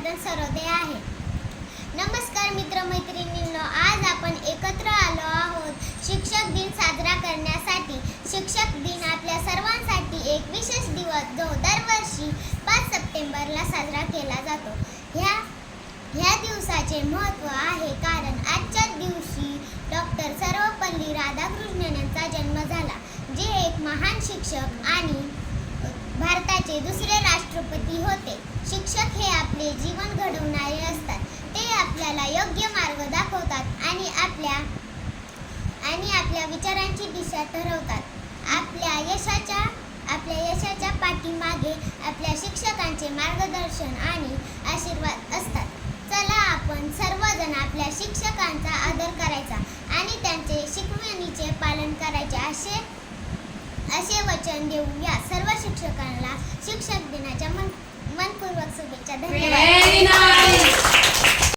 अभिनंदन सर्वोदय आहे. नमस्कार मित्रमैत्रिणींनो, आज आपण एकत्र आलो आहोत शिक्षक दिन साजरा करण्यासाठी. शिक्षक दिन आपल्या सर्वांसाठी एक विशेष दिवस जो दरवर्षी 5 सप्टेंबरला साजरा केला जातो. ह्या दिवसाचे महत्त्व आहे कारण आजच्या दिवशी डॉक्टर सर्वपल्ली राधाकृष्णन यांचा जन्म झाला, जे एक महान शिक्षक आणि भारताचे दुसरे राष्ट्रपती होते. शिक्षक हे आपले जीवन घडवणारे असतात. ते आपल्याला योग्य मार्ग दाखवतात आणि आपल्या विचारांची दिशा ठरवतात. आपल्या यशाच्या पाठीमागे आपल्या शिक्षकांचे मार्गदर्शन आणि आशीर्वाद असतात. चला आपण सर्वजण आपल्या शिक्षकांचा आदर करायचा आणि त्यांचे शिकवणीचे पालन करायचे असे वचन देऊ. या सर्व शिक्षकांना शिक्षक दिनाच्या मनपूर्वक शुभेच्छा. धन्यवाद.